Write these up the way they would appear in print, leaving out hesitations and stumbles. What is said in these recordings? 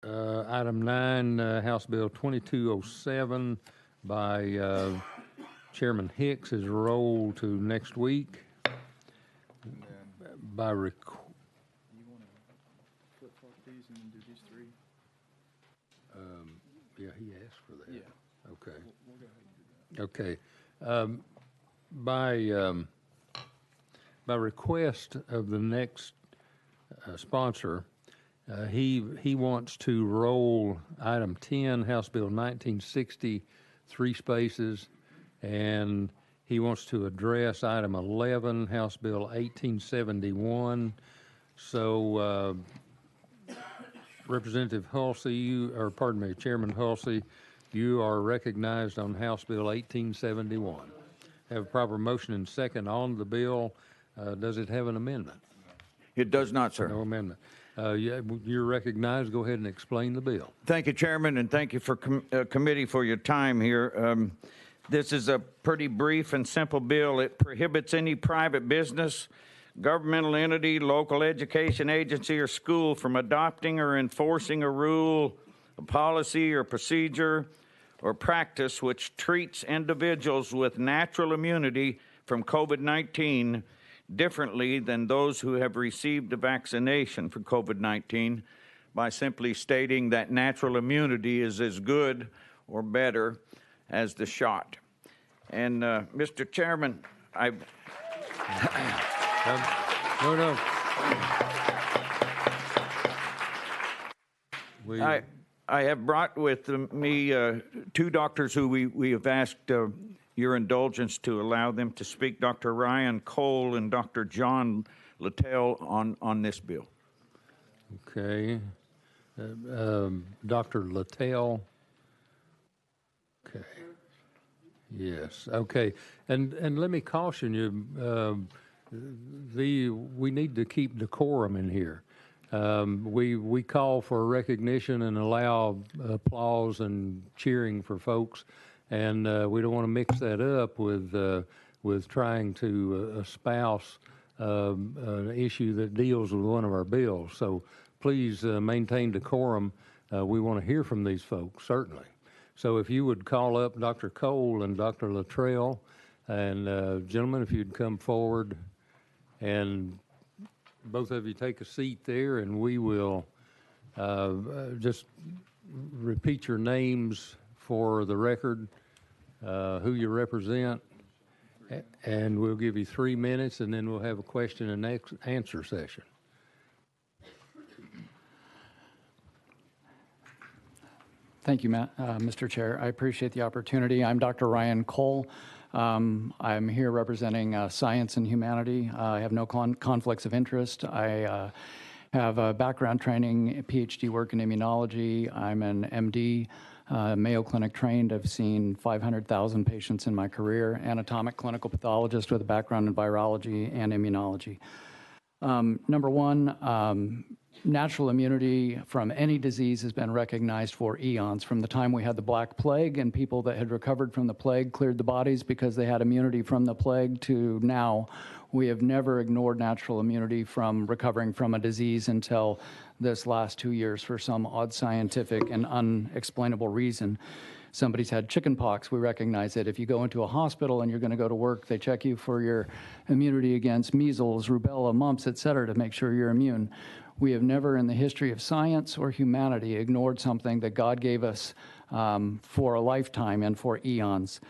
Item 9, House Bill 2207 by Chairman Hicks is rolled to next week. By You want to flip-flop these and then do these three? yeah, he asked for that. Yeah. Okay. We'll go ahead and do that. Okay. By request of the next sponsor, he wants to roll item 10, House Bill 1960, 3 spaces, and he wants to address item 11, House Bill 1871. So, Representative Hulsey, Chairman Hulsey, you are recognized on House Bill 1871. Have a proper motion and second on the bill. Does it have an amendment? It does not, sir. No amendment. You're recognized. Go ahead and explain the bill. Thank you, Chairman, and thank you for committee for your time here. This is a pretty brief and simple bill. It prohibits any private business, governmental entity, local education agency, or school from adopting or enforcing a rule, a policy, or procedure, or practice which treats individuals with natural immunity from COVID-19 differently than those who have received a vaccination for COVID-19 by simply stating that natural immunity is as good or better as the shot. And Mr. Chairman, No. I have brought with me 2 doctors who we have asked your indulgence to allow them to speak, Dr. Ryan Cole and Dr. John Littell on this bill. Okay. Dr. Littell. Okay. Yes. Okay. And let me caution you. We need to keep decorum in here. We call for recognition and allow applause and cheering for folks, and we don't want to mix that up with trying to espouse an issue that deals with one of our bills. So please maintain decorum. We want to hear from these folks, certainly. So if you would call up Dr. Cole and Dr. Luttrell, and gentlemen, if you'd come forward, and both of you take a seat there, and we will just repeat your names for the record, who you represent, and we'll give you 3 minutes, and then we'll have a question and answer session. Thank you, Mr. Chair. I appreciate the opportunity. I'm Dr. Ryan Cole. I'm here representing science and humanity. I have no conflicts of interest. I have a background training, PhD work in immunology. I'm an MD, Mayo Clinic trained. I've seen 500,000 patients in my career, anatomic clinical pathologist with a background in virology and immunology. Number one, natural immunity from any disease has been recognized for eons. From the time we had the Black Plague and people that had recovered from the plague cleared the bodies because they had immunity from the plague to now, we have never ignored natural immunity from recovering from a disease until this last 2 years for some odd scientific and unexplainable reason. Somebody's had chicken pox, we recognize it. If you go into a hospital and you're going to go to work, they check you for your immunity against measles, rubella, mumps, et cetera, to make sure you're immune. We have never in the history of science or humanity ignored something that God gave us for a lifetime and for eons.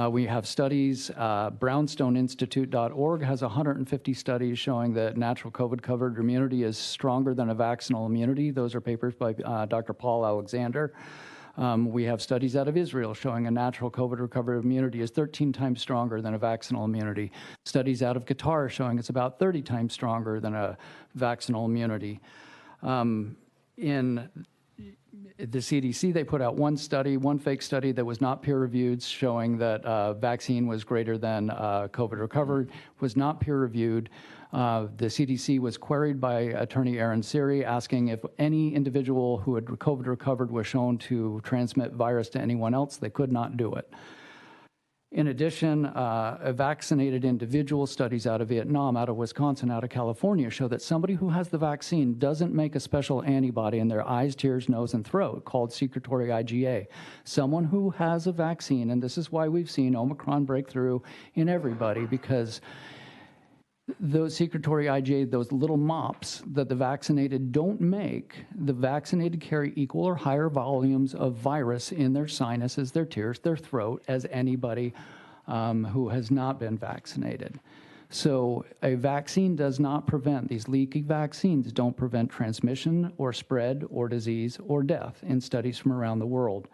We have studies, brownstoneinstitute.org has 150 studies showing that natural COVID-covered immunity is stronger than a vaccinal immunity. Those are papers by Dr. Paul Alexander. We have studies out of Israel showing a natural COVID-recovered immunity is 13 times stronger than a vaccinal immunity. Studies out of Qatar showing it's about 30 times stronger than a vaccinal immunity. In the CDC, they put out one study, one fake study that was not peer-reviewed showing that vaccine was greater than COVID recovered, was not peer-reviewed. The CDC was queried by Attorney Aaron Siri asking if any individual who had COVID recovered was shown to transmit virus to anyone else. They could not do it. In addition, vaccinated individual studies out of Vietnam, out of Wisconsin, out of California show that somebody who has the vaccine doesn't make a special antibody in their eyes, ears, nose, and throat called secretory IgA. Someone who has a vaccine, and this is why we've seen Omicron breakthrough in everybody, because those secretory IgA, those little mops that the vaccinated don't make, the vaccinated carry equal or higher volumes of virus in their sinuses, their tears, their throat, as anybody who has not been vaccinated. So a vaccine does not prevent, these leaky vaccines don't prevent transmission or spread or disease or death in studies from around the world.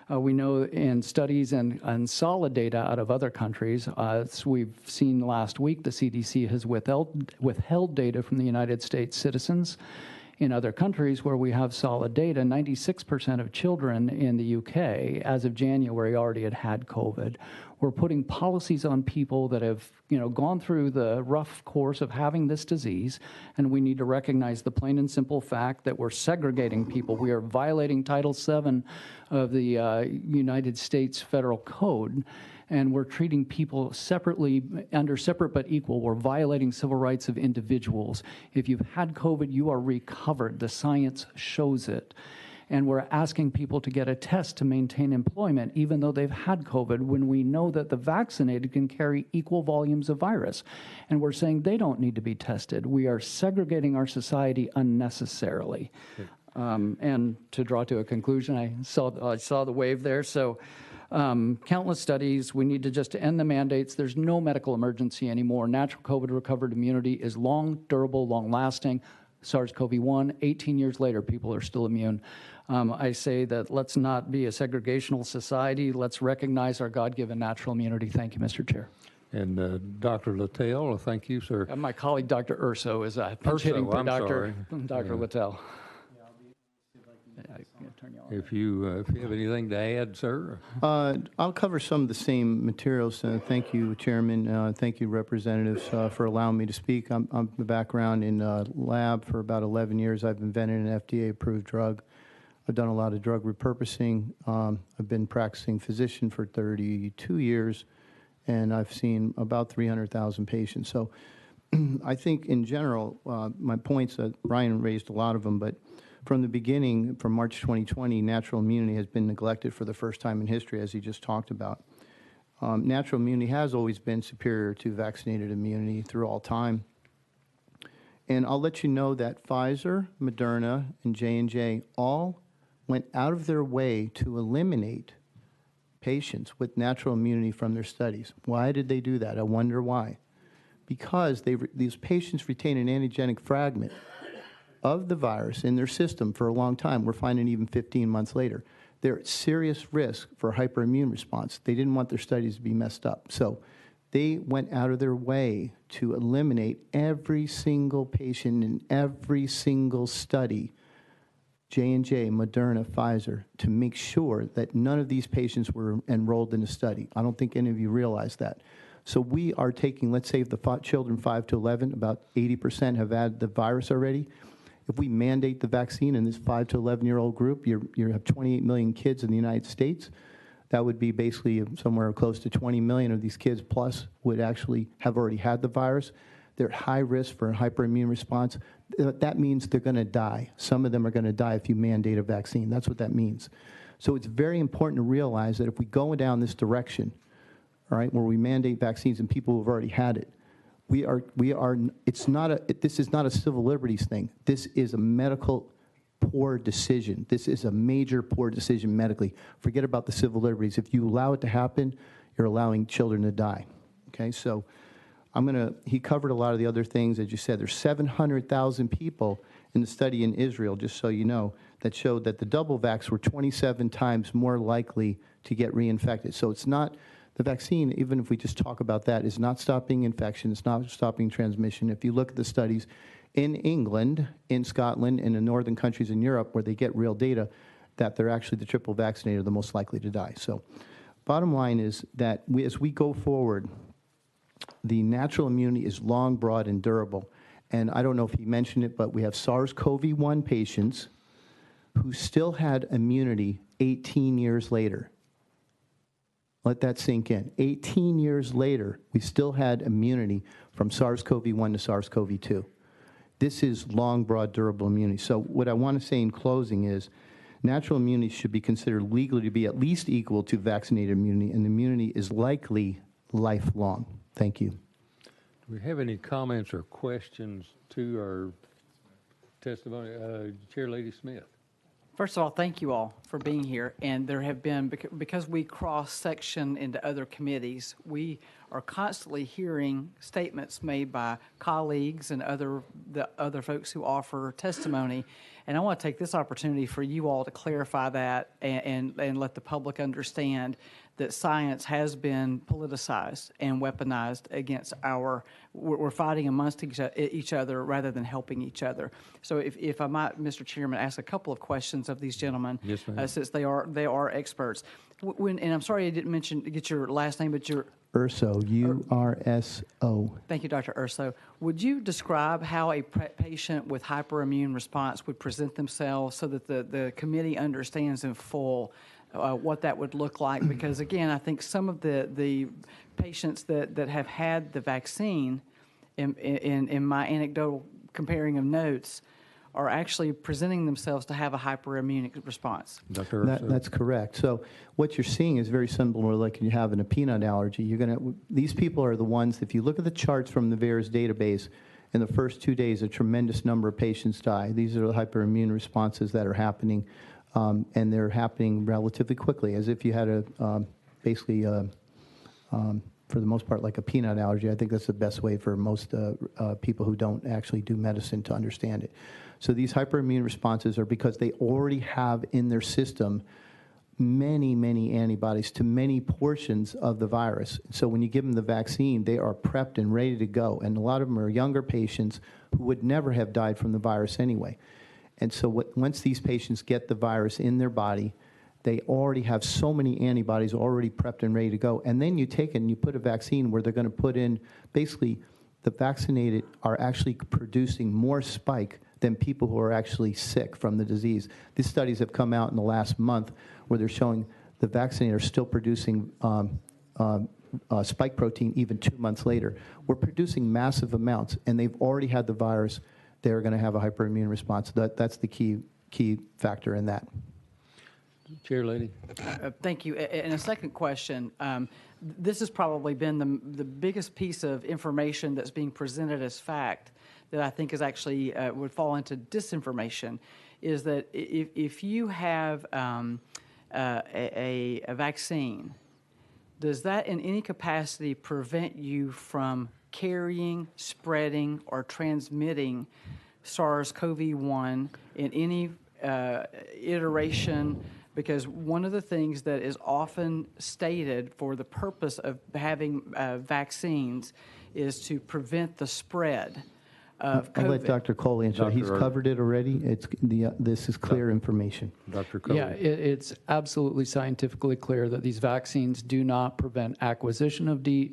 We know in studies and solid data out of other countries, as we've seen last week, the CDC has withheld data from the United States citizens. In other countries where we have solid data, 96% of children in the UK, as of January, already had COVID. We're putting policies on people that have, gone through the rough course of having this disease, and we need to recognize the plain and simple fact that we're segregating people. We are violating Title VII of the United States Federal Code, and we're treating people separately, under separate but equal. We're violating civil rights of individuals. If you've had COVID, you are recovered. The science shows it. And we're asking people to get a test to maintain employment, even though they've had COVID, when we know that the vaccinated can carry equal volumes of virus. And we're saying they don't need to be tested. We are segregating our society unnecessarily. And to draw to a conclusion, I saw the wave there. So countless studies. We need to just end the mandates. There's no medical emergency anymore. Natural COVID recovered immunity is long, durable, long-lasting. SARS-CoV-1, 18 years later, people are still immune. I say that let's not be a segregational society. Let's recognize our God-given natural immunity. Thank you, Mr. Chair. And Dr. Littell, thank you, sir. My colleague, Dr. Urso, is pinch hitting for Dr. Littell. If you have anything to add, sir. I'll cover some of the same materials. Thank you, Chairman. Thank you, representatives, for allowing me to speak. I'm a background in lab for about 11 years. I've invented an FDA-approved drug. I've done a lot of drug repurposing. I've been practicing physician for 32 years, and I've seen about 300,000 patients. So I think in general, my points, Brian raised a lot of them, but from the beginning, from March 2020, natural immunity has been neglected for the first time in history, as he just talked about. Natural immunity has always been superior to vaccinated immunity through all time. And I'll let you know that Pfizer, Moderna, and J&J all went out of their way to eliminate patients with natural immunity from their studies. Why did they do that? I wonder why. Because these patients retain an antigenic fragment of the virus in their system for a long time. We're finding even 15 months later. They're at serious risk for hyperimmune response. They didn't want their studies to be messed up. So they went out of their way to eliminate every single patient in every single study, J&J, Moderna, Pfizer, to make sure that none of these patients were enrolled in a study. I don't think any of you realize that. So we are taking, let's say, the children 5 to 11, about 80% have had the virus already. If we mandate the vaccine in this 5 to 11-year-old group, you have 28 million kids in the United States. That would be basically somewhere close to 20 million of these kids plus would actually have already had the virus. They're at high risk for a hyperimmune response. That means they're going to die. Some of them are going to die if you mandate a vaccine. That's what that means. So it's very important to realize that if we go down this direction, all right, where we mandate vaccines in people who've already had it, this is not a civil liberties thing. This is a medical poor decision. This is a major poor decision medically. Forget about the civil liberties. If you allow it to happen, you're allowing children to die. Okay, so he covered a lot of the other things. As you said, there's 700,000 people in the study in Israel, just so you know, that showed that the double vax were 27 times more likely to get reinfected. So it's not, the vaccine, even if we just talk about that, is not stopping infection, it's not stopping transmission. If you look at the studies in England, in Scotland, and in northern countries in Europe where they get real data, that they're actually the triple vaccinated are the most likely to die. So bottom line is that as we go forward, the natural immunity is long, broad, and durable. And I don't know if he mentioned it, but we have SARS-CoV-1 patients who still had immunity 18 years later. Let that sink in. 18 years later, we still had immunity from SARS-CoV-1 to SARS-CoV-2. This is long, broad, durable immunity. So what I want to say in closing is natural immunity should be considered legally to be at least equal to vaccinated immunity, and immunity is likely lifelong. Thank you. Do we have any comments or questions to our testimony? Chair Lady Smith. First of all, thank you all for being here. And there have been, because we cross-section into other committees, we are constantly hearing statements made by colleagues and the other folks who offer testimony. And I want to take this opportunity for you all to clarify that and let the public understand that science has been politicized and weaponized against we're fighting amongst each other rather than helping each other. So if I might, Mr. Chairman, ask a couple of questions of these gentlemen, yes, since they are experts. And I'm sorry I didn't get your last name, but your Urso, U-R-S-O. Thank you, Dr. Urso. Would you describe how a patient with hyperimmune response would present themselves so that the committee understands in full what that would look like? Because, again, I think some of the patients that have had the vaccine, in my anecdotal comparing of notes, are actually presenting themselves to have a hyperimmune response. Dr. Urso. That's correct. So what you're seeing is very similar like you have in a peanut allergy. These people are the ones, if you look at the charts from the VAERS database, in the first 2 days, a tremendous number of patients die. These are the hyperimmune responses that are happening, and they're happening relatively quickly, as if you had for the most part, like a peanut allergy. I think that's the best way for most people who don't actually do medicine to understand it. So these hyperimmune responses are because they already have in their system many, many antibodies to many portions of the virus. So when you give them the vaccine, they are prepped and ready to go. And a lot of them are younger patients who would never have died from the virus anyway. And so once these patients get the virus in their body, they already have so many antibodies already prepped and ready to go. And then you take it and you put a vaccine where they're going to put in, basically, the vaccinated are actually producing more spike than people who are actually sick from the disease. These studies have come out in the last month where they're showing the vaccinated are still producing spike protein even 2 months later. We're producing massive amounts, and they've already had the virus. They're going to have a hyperimmune response. That's the key factor in that. Chair Lady. Thank you. And a second question. This has probably been the biggest piece of information that's being presented as fact that I think is actually would fall into disinformation, is that if you have a vaccine, does that in any capacity prevent you from carrying, spreading, or transmitting SARS-CoV-1 in any iteration? Because one of the things that is often stated for the purpose of having vaccines is to prevent the spread of COVID. I'll let Dr. Cole answer. He's covered it already. This is clear information. Dr. Cole. Yeah, it's absolutely scientifically clear that these vaccines do not prevent acquisition of the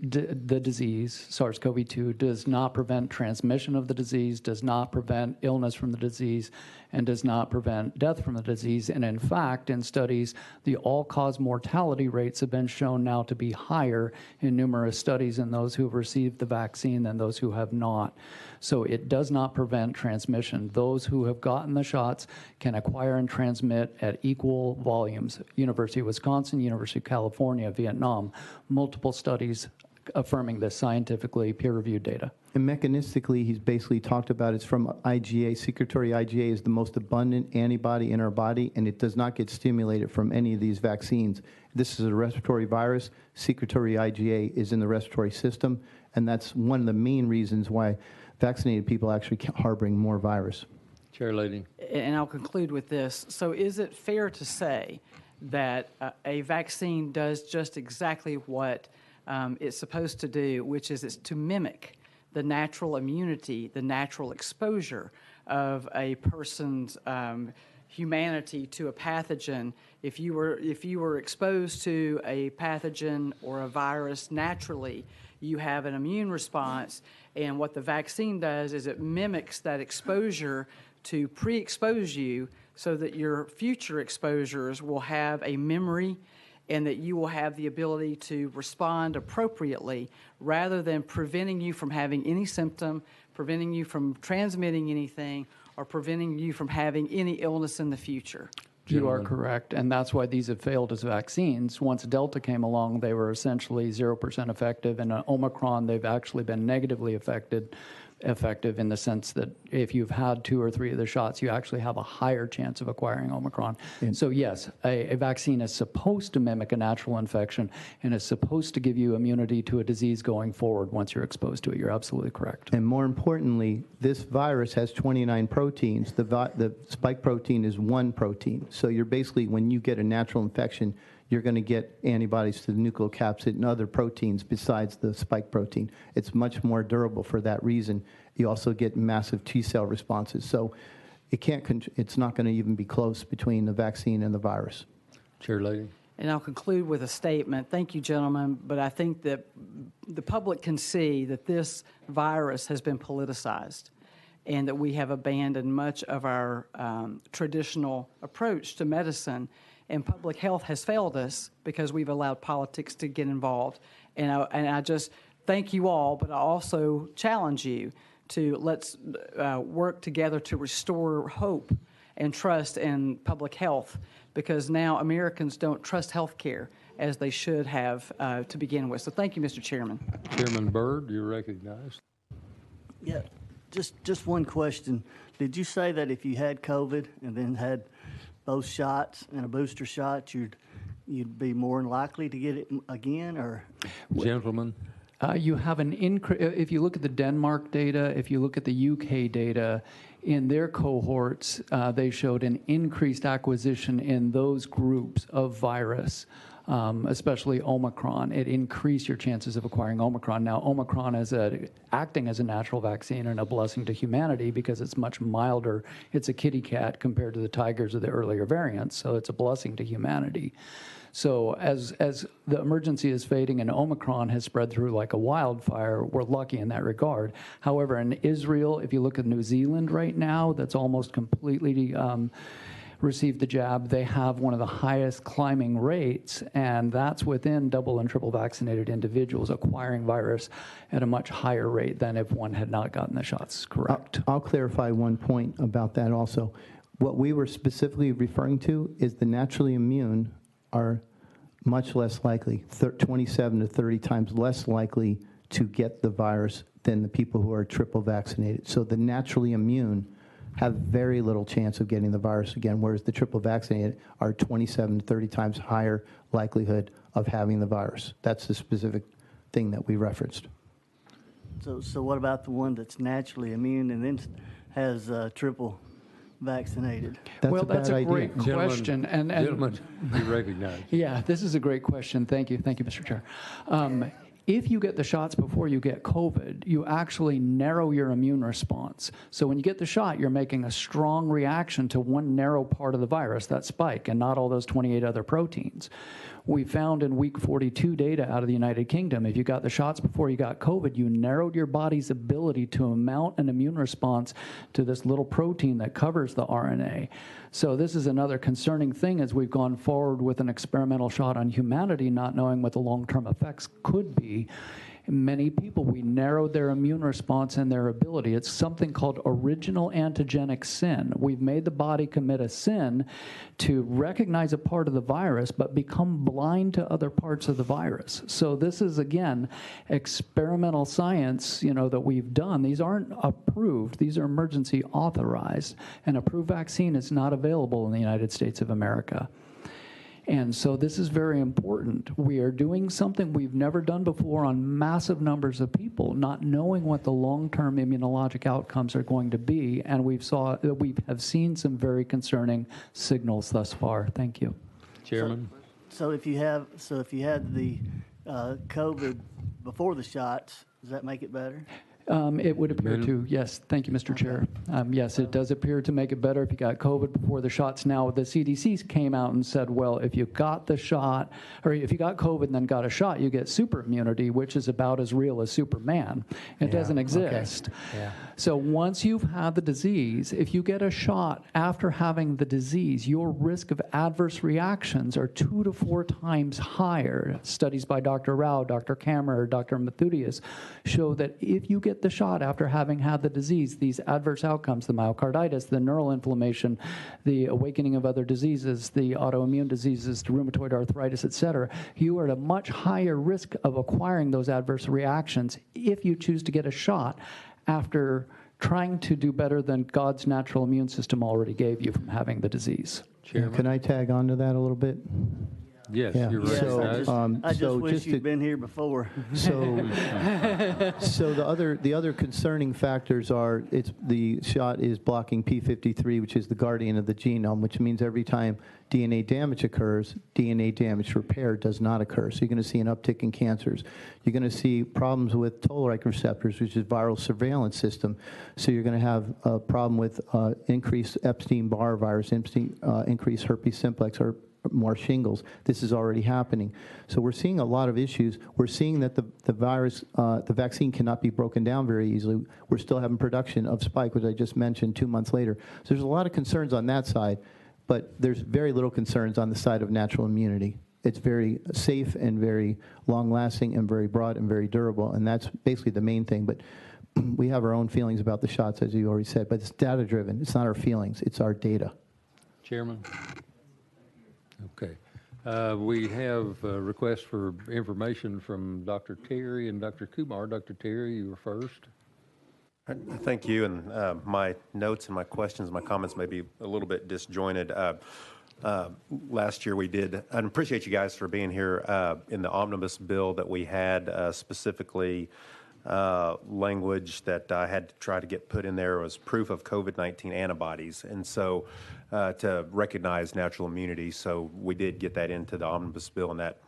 disease. SARS-CoV-2 does not prevent transmission of the disease, does not prevent illness from the disease, and does not prevent death from the disease. And in fact, in studies, the all-cause mortality rates have been shown now to be higher in numerous studies in those who have received the vaccine than those who have not. So it does not prevent transmission. Those who have gotten the shots can acquire and transmit at equal volumes. University of Wisconsin, University of California, Vietnam, multiple studies affirming this scientifically peer-reviewed data. And mechanistically, he's basically talked about it's from IgA. Secretory IgA is the most abundant antibody in our body, and it does not get stimulated from any of these vaccines. This is a respiratory virus. Secretory IgA is in the respiratory system, and that's one of the main reasons why vaccinated people actually harboring more virus. Chair Lady. And I'll conclude with this. So is it fair to say that a vaccine does just exactly what it's supposed to do, which is it's to mimic the natural immunity, the natural exposure of a person's humanity to a pathogen? If you were exposed to a pathogen or a virus naturally, you have an immune response, and what the vaccine does is it mimics that exposure to pre-expose you so that your future exposures will have a memory and that you will have the ability to respond appropriately rather than preventing you from having any symptom, preventing you from transmitting anything, or preventing you from having any illness in the future. You are correct, and that's why these have failed as vaccines. Once Delta came along, they were essentially 0% effective, and Omicron, they've actually been negatively effective in the sense that if you've had 2 or 3 of the shots, you actually have a higher chance of acquiring Omicron. So yes, a vaccine is supposed to mimic a natural infection and is supposed to give you immunity to a disease going forward once you're exposed to it. You're absolutely correct. And more importantly, this virus has 29 proteins. The spike protein is 1 protein. So you're basically, when you get a natural infection, you're going to get antibodies to the nucleocapsid and other proteins besides the spike protein. It's much more durable for that reason. You also get massive T-cell responses. So it's not going to even be close between the vaccine and the virus. Chair Lady. And I'll conclude with a statement. Thank you, gentlemen, but I think that the public can see that this virus has been politicized and that we have abandoned much of our traditional approach to medicine, and public health has failed us because we've allowed politics to get involved. And I just thank you all, but I also challenge you to let's work together to restore hope and trust in public health, because now Americans don't trust health care as they should have to begin with. So thank you, Mr. Chairman. Chairman Byrd, you're recognized. Yeah, just one question. Did you say that if you had COVID and then had both shots and a booster shot, you'd be more than likely to get it again, or? Gentlemen. You have an increase. If you look at the Denmark data, if you look at the UK data, in their cohorts, they showed an increased acquisition in those groups of virus, especially Omicron. It increased your chances of acquiring Omicron. Now, Omicron is acting as a natural vaccine and a blessing to humanity because it's much milder. It's a kitty cat compared to the tigers of the earlier variants, so it's a blessing to humanity. So as the emergency is fading and Omicron has spread through like a wildfire, we're lucky in that regard. However, in Israel, if you look at New Zealand right now, that's almost completely received the jab. They have one of the highest climbing rates, and that's within double and triple vaccinated individuals acquiring virus at a much higher rate than if one had not gotten the shots. Correct. I'll clarify one point about that also. What we were specifically referring to is the naturally immune are much less likely, 27 to 30 times less likely to get the virus than the people who are triple vaccinated. So the naturally immune have very little chance of getting the virus again, whereas the triple vaccinated are 27 to 30 times higher likelihood of having the virus. That's the specific thing that we referenced. So what about the one that's naturally immune and then has triple vaccinated? That's a great question. Gentlemen, you recognize. Yeah, this is a great question. Thank you, Mr. Chair. If you get the shots before you get COVID, you actually narrow your immune response. So when you get the shot, you're making a strong reaction to one narrow part of the virus, that spike, and not all those 28 other proteins. We found in week 42 data out of the United Kingdom, if you got the shots before you got COVID, you narrowed your body's ability to mount an immune response to this little protein that covers the RNA. So this is another concerning thing as we've gone forward with an experimental shot on humanity, not knowing what the long-term effects could be. Many people, we narrowed their immune response and their ability. It's something called original antigenic sin. We've made the body commit a sin to recognize a part of the virus, but become blind to other parts of the virus. So this is, again, experimental science, that we've done. These aren't approved. These are emergency authorized. An approved vaccine is not available in the United States of America. And so this is very important. We are doing something we've never done before on massive numbers of people, not knowing what the long-term immunologic outcomes are going to be, and we have seen some very concerning signals thus far. Thank you. Chairman. So if you had the COVID before the shots, does that make it better? It would appear to, yes. Thank you, Mr. Chair. Yes, it does appear to make it better if you got COVID before the shots. Now, the CDC came out and said, well, if you got the shot, or if you got COVID and then got a shot, you get super immunity, which is about as real as Superman. It doesn't exist. Yeah. So once you've had the disease, if you get a shot after having the disease, your risk of adverse reactions are 2 to 4 times higher. Studies by Dr. Rao, Dr. Kammerer, Dr. Mathudius show that if you get the shot after having had the disease, these adverse outcomes, the myocarditis, the neural inflammation, the awakening of other diseases, the autoimmune diseases, the rheumatoid arthritis, et cetera, you are at a much higher risk of acquiring those adverse reactions if you choose to get a shot after trying to do better than God's natural immune system already gave you from having the disease. Chairman? Can I tag on to that a little bit? Yes, Yeah. you're right. So, I just so wish just to- you'd been here before. So, so the other concerning factors are the shot is blocking P53, which is the guardian of the genome, which means every time DNA damage occurs, DNA damage repair does not occur. So you're going to see an uptick in cancers. You're going to see problems with toll-like receptors, which is viral surveillance system. So you're going to have a problem with increased Epstein-Barr virus, increased herpes simplex, or more shingles. This is already happening. So we're seeing a lot of issues. We're seeing that the virus, the vaccine cannot be broken down very easily. We're still having production of spike, which I just mentioned 2 months later. So there's a lot of concerns on that side, but there's very little concerns on the side of natural immunity. It's very safe and very long-lasting and very broad and very durable, and that's basically the main thing. But we have our own feelings about the shots, as you already said, but it's data-driven. It's not our feelings. It's our data. Chairman? Okay. We have a request for information from Dr. Terry and Dr. Kumar. Dr. Terry, you were first. Thank you. And my notes and my questions, my comments may be a little bit disjointed. Last year we did, I appreciate you guys for being here, in the omnibus bill that we had, specifically language that I had to try to get put in there was proof of COVID-19 antibodies. And so to recognize natural immunity, so we did get that into the omnibus bill in that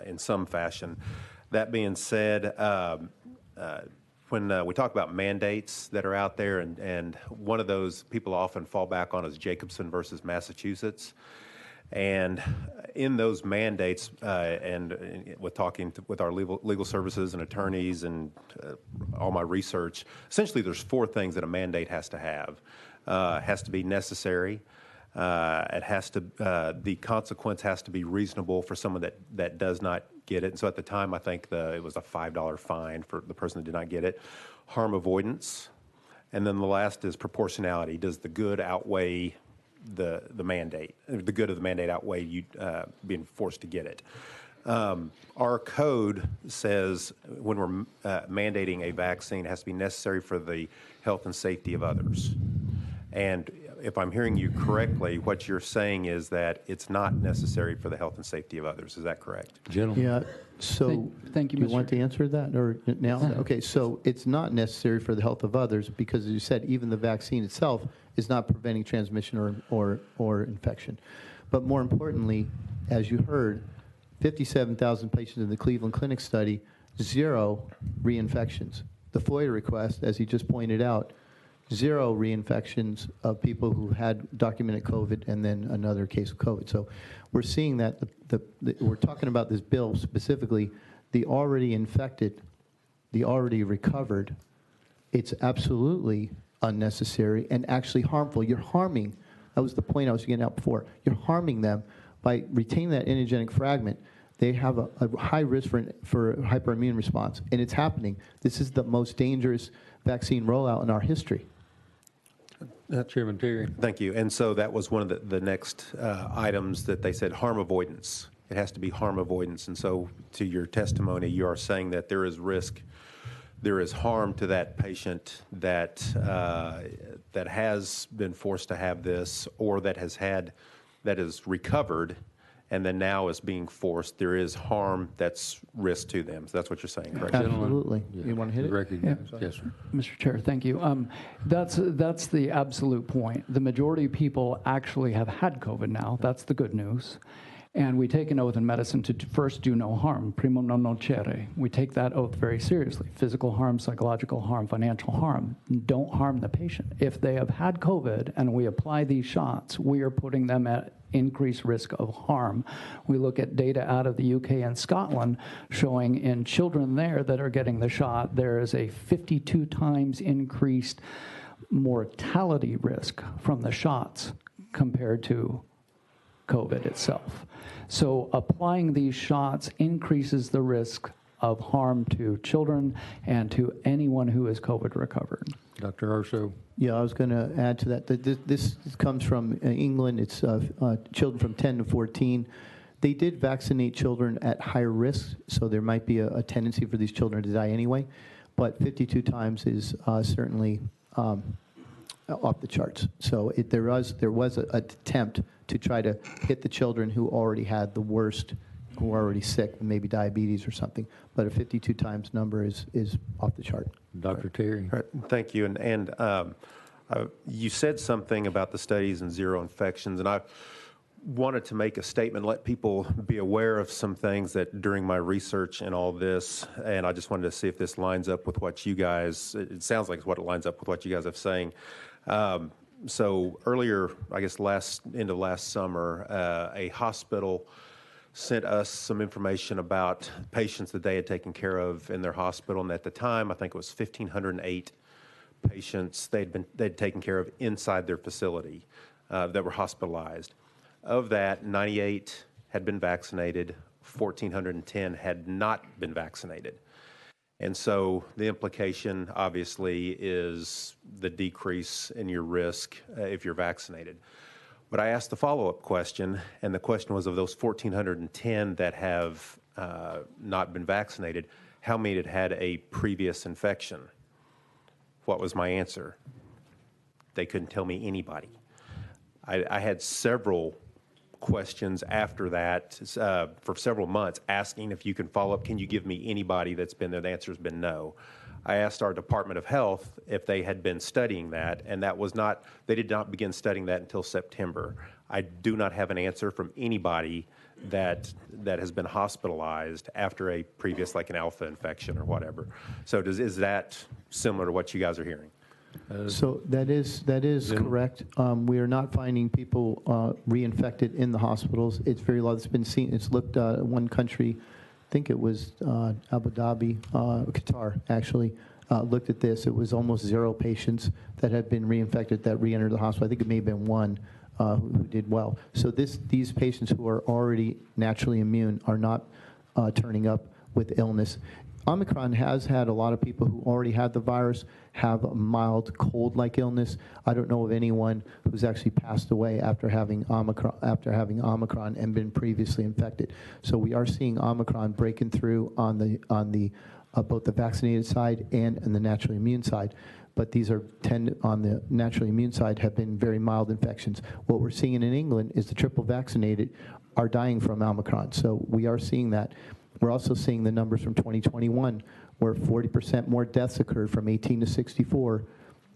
in some fashion. That being said, when we talk about mandates that are out there, and one of those people often fall back on is Jacobson versus Massachusetts. And in those mandates, and with talking with our legal services and attorneys and all my research, essentially there's 4 things that a mandate has to have. It has to be necessary. It has to, the consequence has to be reasonable for someone that does not get it. And so at the time, I think it was a $5 fine for the person that did not get it. Harm avoidance. And then the last is proportionality. Does the good outweigh the mandate? The good of the mandate outweigh you being forced to get it? Our code says when we're mandating a vaccine, it has to be necessary for the health and safety of others. And if I'm hearing you correctly, what you're saying is that it's not necessary for the health and safety of others. Is that correct? Gentlemen. Yeah, so Thank you, do you Mr. want to answer that or now? Okay, so it's not necessary for the health of others because, as you said, even the vaccine itself is not preventing transmission or infection. But more importantly, as you heard, 57,000 patients in the Cleveland Clinic study, 0 reinfections. The FOIA request, as he just pointed out, 0 reinfections of people who had documented COVID and then another case of COVID. So we're seeing that we're talking about this bill specifically, the already infected, the already recovered, it's absolutely unnecessary and actually harmful. You're harming, that was the point I was getting out before, you're harming them by retaining that antigenic fragment. They have a high risk for hyperimmune response, and it's happening. This is the most dangerous vaccine rollout in our history. Chairman Terry. Thank you. And so that was one of the next items that they said, harm avoidance. It has to be harm avoidance. And so to your testimony, you are saying that there is risk, there is harm to that patient that that has been forced to have this or that is recovered and then now is being forced. There is harm that's risk to them. So that's what you're saying, correct? Absolutely. Yeah. You want to hit it? Recognize. Yes, sir. Mr. Chair, thank you. That's the absolute point. The majority of people actually have had COVID now. That's the good news. And we take an oath in medicine to first do no harm, primo non nocere. We take that oath very seriously. Physical harm, psychological harm, financial harm. Don't harm the patient. If they have had COVID and we apply these shots, we are putting them at increased risk of harm. We look at data out of the UK and Scotland showing in children there that are getting the shot, there is a 52 times increased mortality risk from the shots compared to COVID itself. So applying these shots increases the risk of harm to children and to anyone who is COVID recovered. Dr. Urso? Yeah, I was going to add to that. This comes from England. It's children from 10 to 14. They did vaccinate children at higher risk, so there might be a tendency for these children to die anyway. But 52 times is certainly off the charts. So there was an attempt to try to hit the children who already had the worst, who are already sick, maybe diabetes or something. But a 52 times number is off the chart. Dr. Terry? All right, thank you. And you said something about the studies and zero infections, and I wanted to make a statement, let people be aware of some things that during my research and all this, and I just wanted to see if this lines up with what you guys, it sounds like it's what it lines up with what you guys are saying. So earlier, I guess end of last summer, a hospital sent us some information about patients that they had taken care of in their hospital, and at the time, I think it was 1,508 patients they'd taken care of inside their facility that were hospitalized. Of that, 98 had been vaccinated, 1,410 had not been vaccinated. And so the implication, obviously, is the decrease in your risk if you're vaccinated. But I asked the follow-up question, and the question was, of those 1,410 that have not been vaccinated, how many had had a previous infection? What was my answer? They couldn't tell me anybody. I had several questions after that for several months asking if you can follow up, can you give me anybody that's been there? The answer has been no. I asked our Department of Health if they had been studying that, and that was not, they did not begin studying that until September. I do not have an answer from anybody that has been hospitalized after a previous, like an alpha infection or whatever. So is that similar to what you guys are hearing? So that is correct. We are not finding people reinfected in the hospitals. It's very low. It's been seen. It's looked at one country, I think it was Abu Dhabi, Qatar actually, looked at this. It was almost 0 patients that had been reinfected that re-entered the hospital. I think it may have been one who did well. So these patients who are already naturally immune are not turning up with illness. Omicron has had a lot of people who already had the virus have a mild cold-like illness. I don't know of anyone who's actually passed away after having Omicron and been previously infected. So we are seeing Omicron breaking through on the both the vaccinated side and on the naturally immune side. But these are on the naturally immune side have been very mild infections. What we're seeing in England is the triple vaccinated are dying from Omicron. So we are seeing that. We're also seeing the numbers from 2021, where 40% more deaths occurred from 18 to 64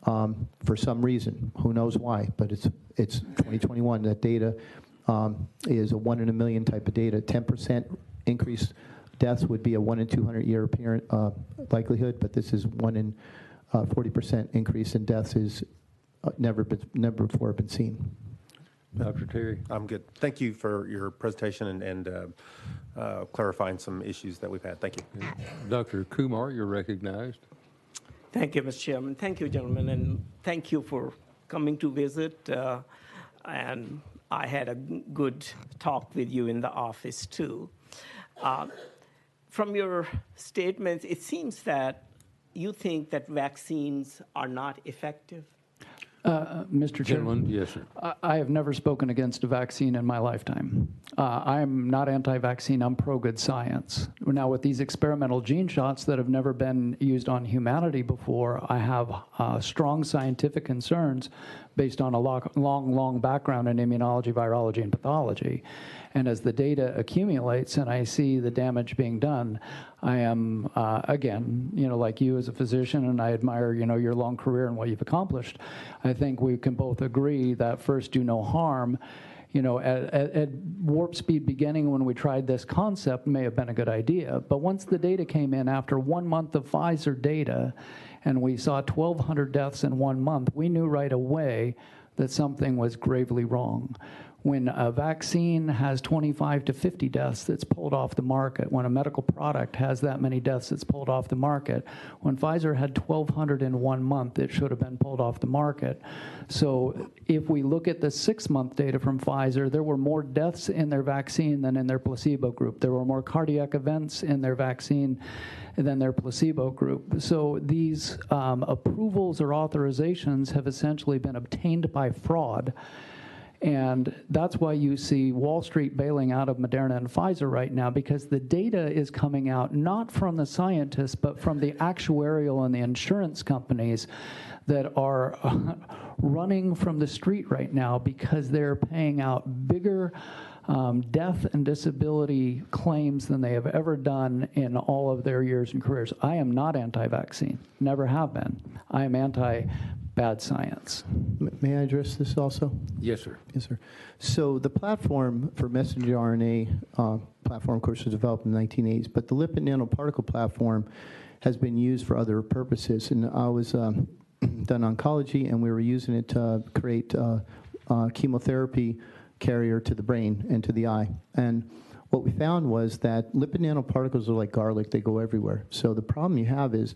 for some reason. Who knows why? But it's 2021. That data is a 1 in a million type of data. 10% increased deaths would be a 1 in 200 year likelihood, but this is 1 in 40% increase in deaths is never before been seen. Dr. Terry? I'm good. Thank you for your presentation and clarifying some issues that we've had. Thank you. Dr. Kumar, you're recognized. Thank you, Mr. Chairman. Thank you, gentlemen, and thank you for coming to visit. And I had a good talk with you in the office, too. From your statements, it seems that you think that vaccines are not effective. Mr. Chair, Gentlemen, yes, sir. I have never spoken against a vaccine in my lifetime. I'm not anti-vaccine, I'm pro-good science. Now, with these experimental gene shots that have never been used on humanity before, I have strong scientific concerns based on a long background in immunology, virology, and pathology. And as the data accumulates and I see the damage being done, I am, again, like you as a physician, and I admire, your long career and what you've accomplished. I think we can both agree that first, do no harm at warp speed beginning when we tried this concept may have been a good idea. But once the data came in after 1 month of Pfizer data, and we saw 1,200 deaths in 1 month, we knew right away that something was gravely wrong. When a vaccine has 25 to 50 deaths, that's pulled off the market. When a medical product has that many deaths, it's pulled off the market. When Pfizer had 1,200 in 1 month, it should have been pulled off the market. So if we look at the 6-month data from Pfizer, there were more deaths in their vaccine than in their placebo group. There were more cardiac events in their vaccine than their placebo group. So these approvals or authorizations have essentially been obtained by fraud. And that's why you see Wall Street bailing out of Moderna and Pfizer right now, because the data is coming out not from the scientists, but from the actuarial and the insurance companies that are running from the street right now because they're paying out bigger death and disability claims than they have ever done in all of their years and careers. I am not anti-vaccine, never have been. I am anti-bad science. May I address this also? Yes, sir. Yes, sir. So the platform for messenger RNA platform, of course, was developed in the 1980s, but the lipid nanoparticle platform has been used for other purposes. And I was done oncology, and we were using it to create chemotherapy carrier to the brain and to the eye. And what we found was that lipid nanoparticles are like garlic. They go everywhere. So the problem you have is,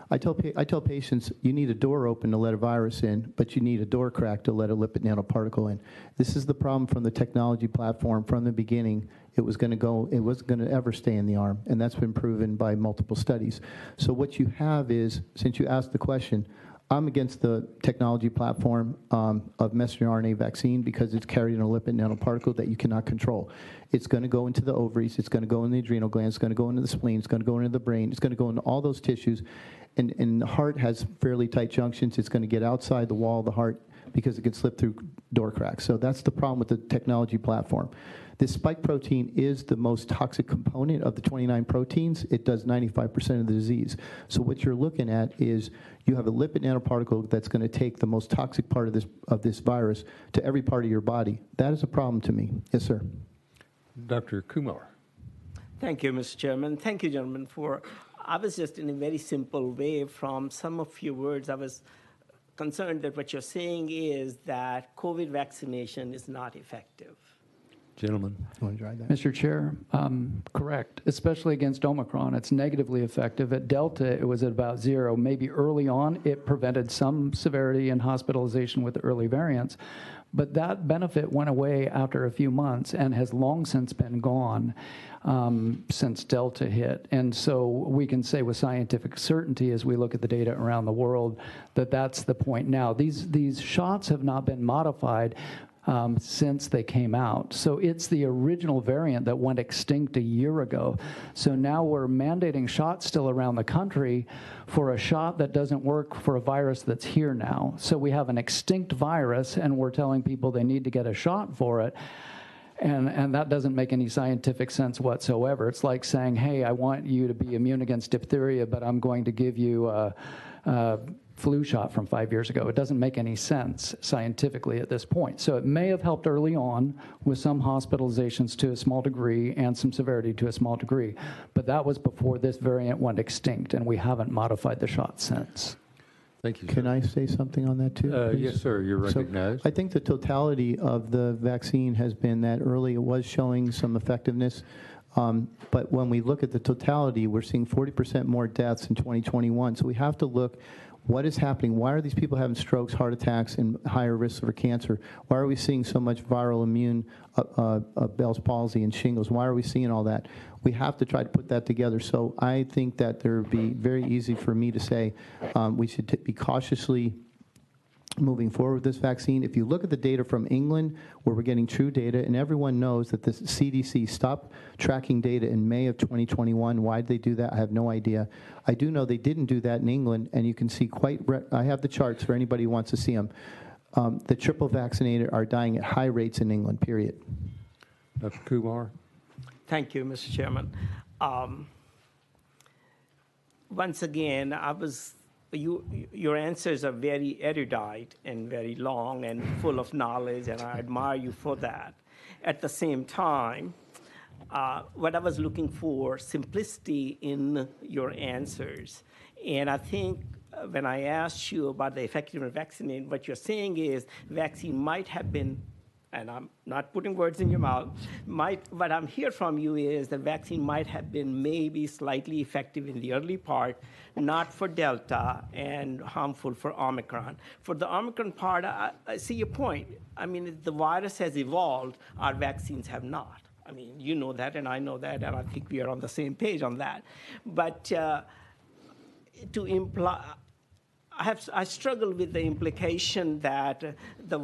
I tell patients, you need a door open to let a virus in, but you need a door crack to let a lipid nanoparticle in. This is the problem from the technology platform from the beginning. It wasn't going to ever stay in the arm, and that's been proven by multiple studies. So what you have is, since you asked the question, I'm against the technology platform of messenger RNA vaccine because it's carried in a lipid nanoparticle that you cannot control. It's going to go into the ovaries, it's going to go in the adrenal glands, it's going to go into the spleen, it's going to go into the brain, it's going to go into all those tissues. And the heart has fairly tight junctions. It's going to get outside the wall of the heart because it can slip through door cracks. So that's the problem with the technology platform. This spike protein is the most toxic component of the 29 proteins. It does 95% of the disease. So what you're looking at is you have a lipid nanoparticle that's going to take the most toxic part of this virus to every part of your body. That is a problem to me. Yes, sir. Dr. Kumar. Thank you, Mr. Chairman. Thank you, gentlemen, I was just in a very simple way from some of your words, I was concerned that what you're saying is that COVID vaccination is not effective. Gentlemen. You want to try that? Mr. Chair, correct, especially against Omicron. It's negatively effective. At Delta, it was at about 0. Maybe early on, it prevented some severity and hospitalization with the early variants. But that benefit went away after a few months and has long since been gone since Delta hit. And so we can say with scientific certainty as we look at the data around the world that that's the point now. These shots have not been modified since they came out. So it's the original variant that went extinct a year ago. So now we're mandating shots still around the country for a shot that doesn't work for a virus that's here now. So we have an extinct virus, and we're telling people they need to get a shot for it. And that doesn't make any scientific sense whatsoever. It's like saying, hey, I want you to be immune against diphtheria, but I'm going to give you a flu shot from 5 years ago. It doesn't make any sense scientifically at this point. So it may have helped early on with some hospitalizations to a small degree and some severity to a small degree, but that was before this variant went extinct, and we haven't modified the shot since. Thank you, sir. Can I say something on that too? please? Yes, sir, you're recognized. So I think the totality of the vaccine has been that early it was showing some effectiveness. But when we look at the totality, we're seeing 40% more deaths in 2021. So we have to look what is happening. Why are these people having strokes, heart attacks, and higher risks for cancer? Why are we seeing so much viral immune Bell's palsy and shingles? Why are we seeing all that? We have to try to put that together. So I think that there would be very easy for me to say we should be cautiously moving forward with this vaccine. If you look at the data from England, where we're getting true data, and everyone knows that the CDC stopped tracking data in May of 2021. Why did they do that? I have no idea. I do know they didn't do that in England, and you can see I have the charts for anybody who wants to see them. The triple vaccinated are dying at high rates in England, period. Dr. Kumar. Thank you, Mr. Chairman. Once again, I was your answers are very erudite and very long and full of knowledge, and I admire you for that. At the same time, what I was looking for, simplicity in your answers. And I think when I asked you about the effectiveness of vaccine, what you're saying is vaccine might have been, and I'm not putting words in your mouth, what I'm hearing from you is that vaccine might have been maybe slightly effective in the early part, not for Delta, and harmful for Omicron. For the Omicron part, I see your point. I mean, the virus has evolved, our vaccines have not. I mean, you know that, and I know that, and I think we are on the same page on that. But to imply, I struggle with the implication that the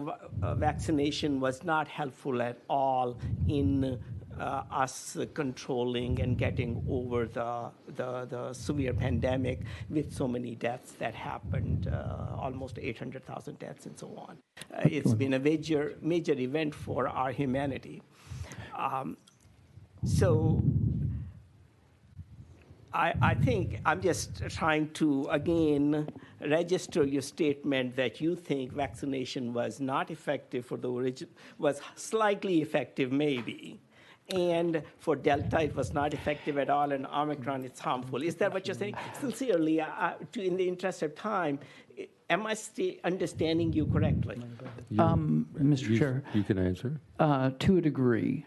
vaccination was not helpful at all in us controlling and getting over the severe pandemic with so many deaths that happened, almost 800,000 deaths and so on. It's been a major event for our humanity. So I think I'm just trying to, again, register your statement that you think vaccination was not effective for the origin, was slightly effective maybe, and for Delta it was not effective at all, and Omicron it's harmful. Is that what you're saying? Sincerely, in the interest of time, am I understanding you correctly? Mr. Chair, You can answer. to a degree.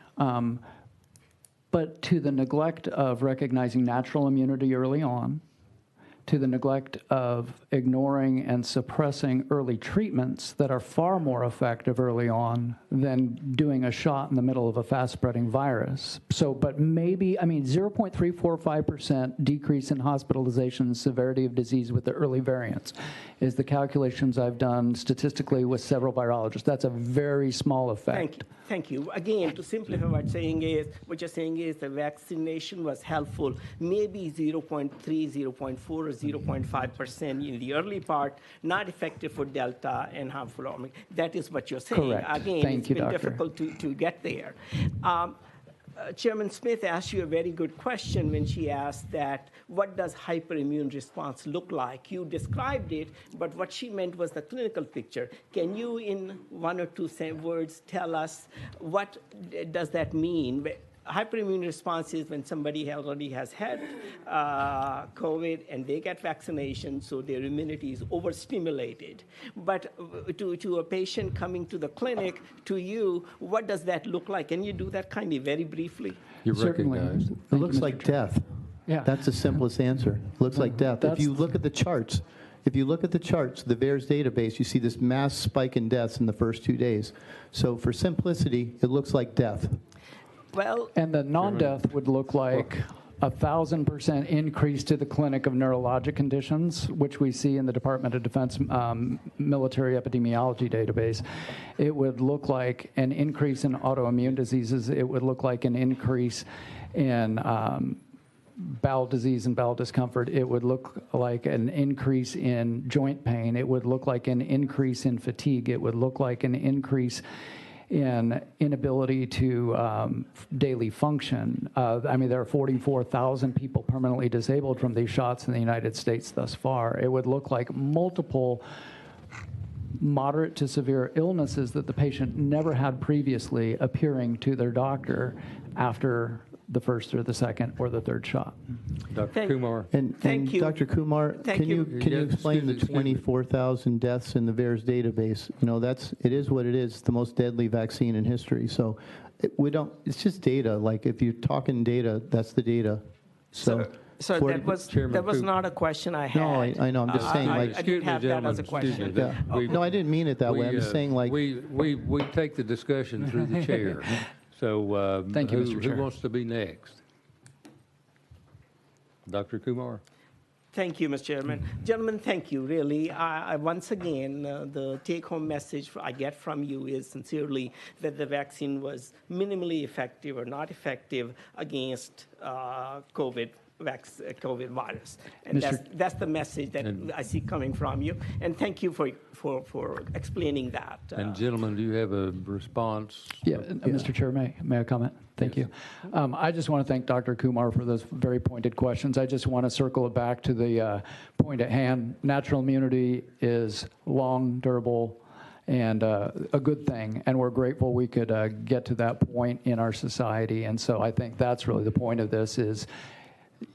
But to the neglect of recognizing natural immunity early on, to the neglect of ignoring and suppressing early treatments that are far more effective early on than doing a shot in the middle of a fast-spreading virus. So, but maybe, I mean, 0.345% decrease in hospitalization and severity of disease with the early variants is the calculations I've done statistically with several virologists. That's a very small effect. Thank you. Again, to simplify what you're saying is the vaccination was helpful, maybe 0.3, 0.4, or 0.5% in the early part, not effective for Delta and harmful Omicron. That is what you're saying. Correct. Again, Thank it's you, been Doctor. difficult to get there. Chairman Smith asked you a very good question when she asked that, what does hyperimmune response look like? You described it, but what she meant was the clinical picture. Can you, in one or two words, tell us what does that mean? Hyperimmune response is when somebody already has had COVID and they get vaccination, so their immunity is overstimulated. But to a patient coming to the clinic, to you, what does that look like? Can you do that kindly, very briefly? You're Certainly. recognized. It looks like death. Yeah. That's the simplest answer. It looks like death. If you look at the charts, the VAERS database, you see this mass spike in deaths in the first 2 days. So for simplicity, it looks like death. Well, And the non-death would look like 1,000% increase to the clinic of neurologic conditions, which we see in the Department of Defense military epidemiology database. It would look like an increase in autoimmune diseases. It would look like an increase in bowel disease and bowel discomfort. It would look like an increase in joint pain. It would look like an increase in fatigue. It would look like an increase in inability to daily function. I mean, there are 44,000 people permanently disabled from these shots in the United States thus far. It would look like multiple moderate to severe illnesses that the patient never had previously appearing to their doctor after the first or the second or the third shot. Dr. Kumar. Thank you. Dr. Kumar, Thank can you explain the Excuse me. 24,000 deaths in the VAERS database? You know, it is what it is, the most deadly vaccine in history. So it's just data. Like if you're talking data, that's the data. So that was Chairman Coop. not a question I had. No, I know. I'm just saying, like, I didn't have that as a question. No, I didn't mean it that way. I'm just saying, like, We take the discussion through the chair. So Thank you, Mr. Chair. who wants to be next? Dr. Kumar. Thank you, Mr. Chairman. Gentlemen, thank you, really. I once again, the take-home message I get from you is sincerely that the vaccine was minimally effective or not effective against COVID COVID virus. And that's the message that I see coming from you. And thank you for explaining that. And gentlemen, do you have a response? Yeah, Mr. Chair, may I comment? Thank you. I just want to thank Dr. Kumar for those very pointed questions. I just want to circle it back to the point at hand. Natural immunity is long, durable, and a good thing, and we're grateful we could get to that point in our society. And so I think that's really the point of this is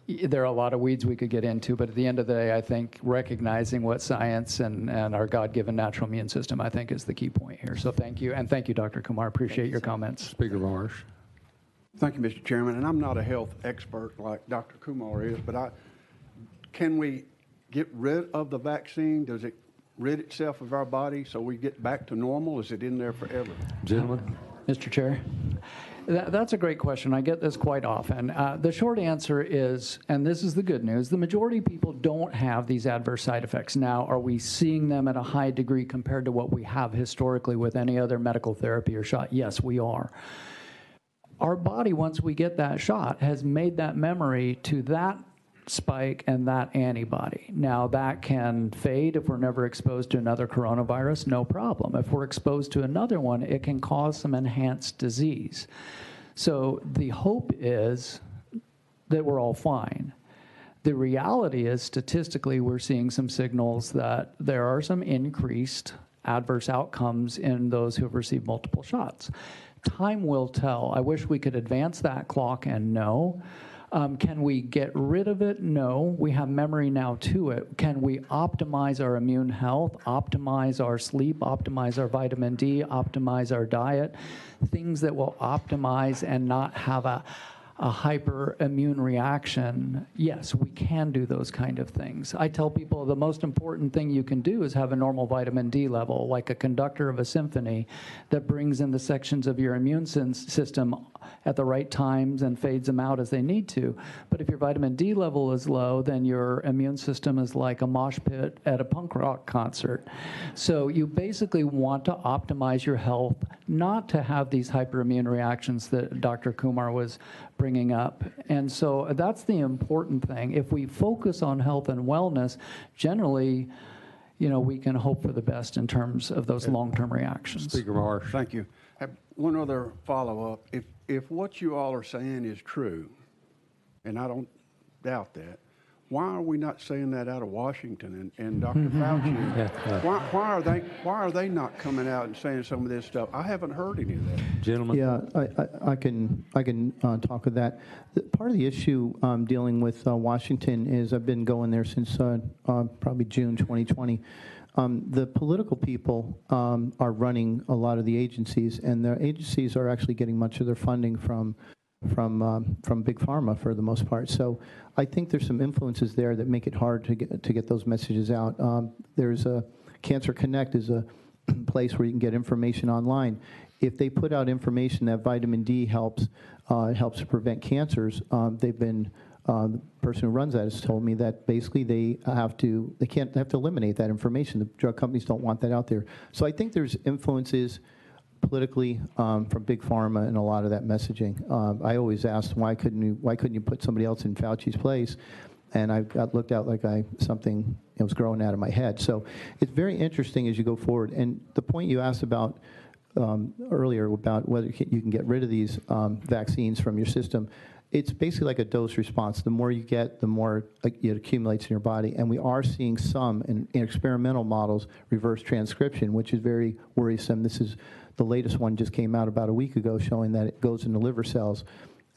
there are a lot of weeds we could get into, but at the end of the day, I think recognizing what science and our God-given natural immune system, I think, is the key point here. So thank you, and thank you, Dr. Kumar. Appreciate your comments. Speaker Marsh. Thank you, Mr. Chairman. And I'm not a health expert like Dr. Kumar is, but can we get rid of the vaccine? Does it rid itself of our body so we get back to normal? Is it in there forever? Gentlemen. Mr. Chair, that's a great question. I get this quite often. The short answer is, and this is the good news, the majority of people don't have these adverse side effects. Now, are we seeing them at a high degree compared to what we have historically with any other medical therapy or shot? Yes, we are. Our body, once we get that shot, has made that memory to that spike and that antibody. Now, that can fade if we're never exposed to another coronavirus, no problem. If we're exposed to another one, it can cause some enhanced disease. So the hope is that we're all fine. The reality is, statistically, we're seeing some signals that there are some increased adverse outcomes in those who have received multiple shots. Time will tell. I wish we could advance that clock and know. Can we get rid of it? No. We have memory now to it. Can we optimize our immune health, optimize our sleep, optimize our vitamin D, optimize our diet? Things that will optimize and not have a hyperimmune reaction. Yes, we can do those kind of things. I tell people the most important thing you can do is have a normal vitamin D level, like a conductor of a symphony that brings in the sections of your immune system at the right times and fades them out as they need to. But if your vitamin D level is low, then your immune system is like a mosh pit at a punk rock concert. So you basically want to optimize your health, not to have these hyperimmune reactions that Dr. Kumar was bringing up. And so that's the important thing. If we focus on health and wellness, generally, we can hope for the best in terms of those long-term reactions. Speaker Marsh. Thank you. I have one other follow-up. If what you all are saying is true, and I don't doubt that, why are we not saying that out of Washington and Dr. Fauci? Why are they not coming out and saying some of this stuff? I haven't heard any of that. Gentlemen. Yeah, I can talk with that. Part of the issue dealing with Washington is I've been going there since probably June 2020. The political people are running a lot of the agencies, and the agencies are actually getting much of their funding from big pharma for the most part. So I think there's some influences there that make it hard to get those messages out. There's a Cancer Connect is a place where you can get information online. If they put out information that vitamin D helps to prevent cancers, the person who runs that has told me that basically they have to eliminate that information. The drug companies don't want that out there. So I think there's influences politically from big pharma and a lot of that messaging. I always asked why couldn't you put somebody else in Fauci's place, and I got looked at like something was growing out of my head. So it's very interesting as you go forward. And the point you asked about earlier about whether you can get rid of these vaccines from your system, it's basically like a dose response. The more you get, the more it accumulates in your body. And we are seeing some in experimental models reverse transcription, which is very worrisome. This is the latest one just came out about a week ago showing that it goes into liver cells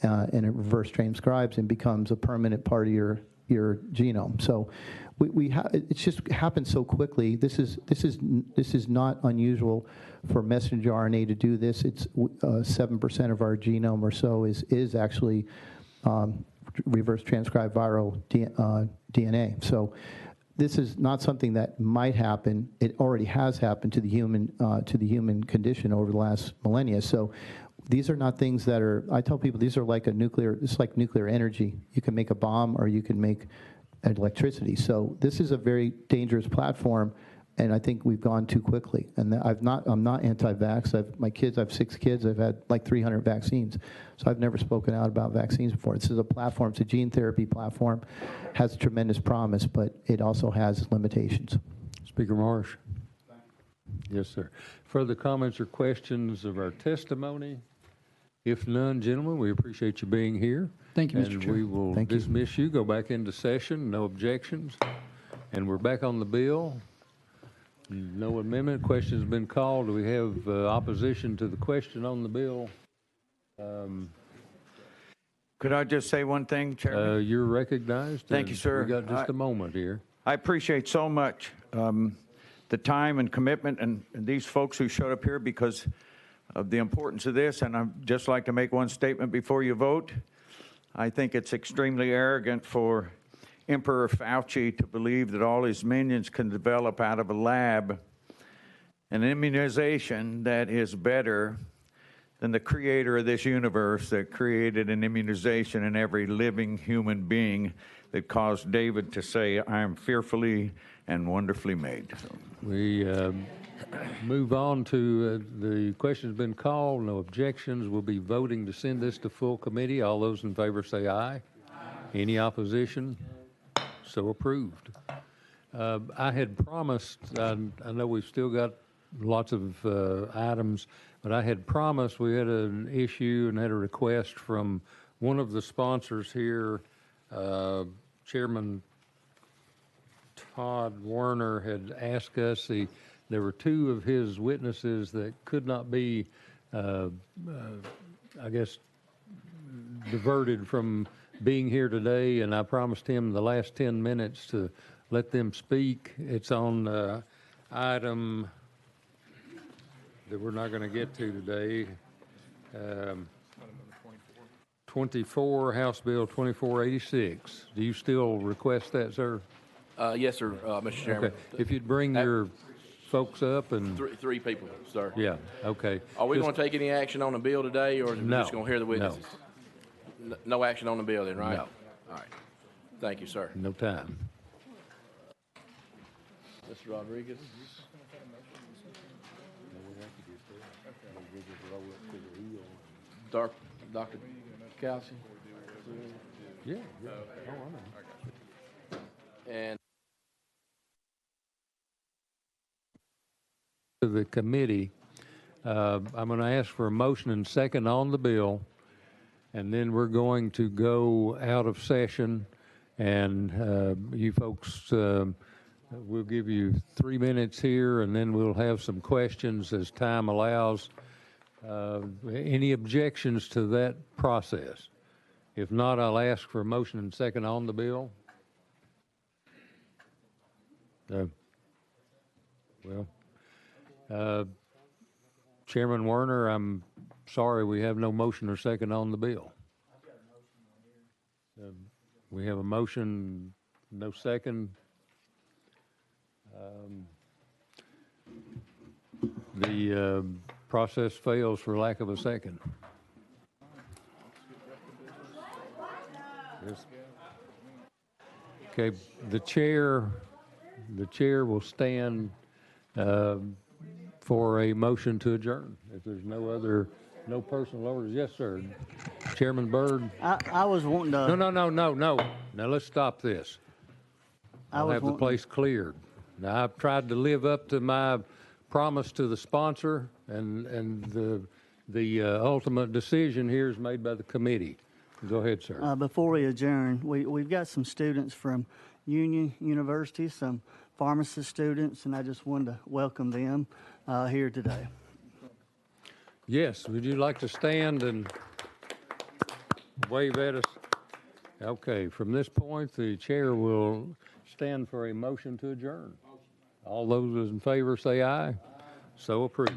and it reverse transcribes and becomes a permanent part of your genome. So it's just happened so quickly. This is not unusual for messenger RNA to do this. It's 7% of our genome or so is actually reverse transcribed viral DNA. So this is not something that might happen. It already has happened to the human condition over the last millennia. So these are not things that are, I tell people these are like it's like nuclear energy. You can make a bomb or you can make electricity. So this is a very dangerous platform, And I think we've gone too quickly. And I'm not anti-vax. I have 6 kids. I've had like 300 vaccines. So I've never spoken out about vaccines before. This is a platform. It's a gene therapy platform. Has tremendous promise, but it also has limitations. Speaker Marsh. Yes, sir. Further comments or questions of our testimony? If none, gentlemen, we appreciate you being here. Thank you, Mr. And Chair. we will Thank you. dismiss you, go back into session, no objections. And we're back on the bill. No amendment. Question's been called. Do we have opposition to the question on the bill? Could I just say one thing, Chairman? You're recognized. Thank you, sir. We got just a moment here. I appreciate so much the time and commitment and these folks who showed up here because of the importance of this. And I'd just like to make one statement before you vote. I think it's extremely arrogant for Emperor Fauci to believe that all his minions can develop out of a lab an immunization that is better than the creator of this universe that created an immunization in every living human being that caused David to say, I am fearfully and wonderfully made. So. We move on to the question's been called. No objections. We'll be voting to send this to full committee. All those in favor say aye. Aye. Any opposition? So approved. I had promised, I know we've still got lots of items, but I had promised we had an issue and had a request from one of the sponsors here. Chairman Todd Werner had asked us, there were 2 of his witnesses that could not be, I guess, diverted from being here today, and I promised him the last 10 minutes to let them speak. It's on item that we're not going to get to today. 24, House Bill 2486. Do you still request that, sir? Yes, sir, Mr. Chairman. Okay. If you'd bring your folks up and... Three people, sir. Yeah, okay. Are we going to take any action on the bill today, or are we No, just going to hear the witnesses? No action on the bill then, right? No. All right. Thank you, sir. No time. Mr. Rodriguez? Dr. Kelsey? Yeah. Oh, I know. And To the committee, I'm going to ask for a motion and second on the bill, and then we're going to go out of session, and you folks, we'll give you 3 minutes here, and then we'll have some questions as time allows. Any objections to that process? If not, I'll ask for a motion and second on the bill. Chairman Werner, I'm sorry we have no motion or second on the bill. We have a motion, no second. The process fails for lack of a second. Yes. Okay, the chair will stand for a motion to adjourn. If there's no personal orders. Yes, sir. Chairman Byrd. I was wanting to. No. Now let's stop this. I'll have the place cleared. Now I've tried to live up to my promise to the sponsor, and the ultimate decision here is made by the committee. Go ahead, sir. Before we adjourn, we've got some students from Union University, some pharmacist students, and I just wanted to welcome them here today. Yes, would you like to stand and wave at us? Okay, from this point, the chair will stand for a motion to adjourn. All those in favor say aye. So approved.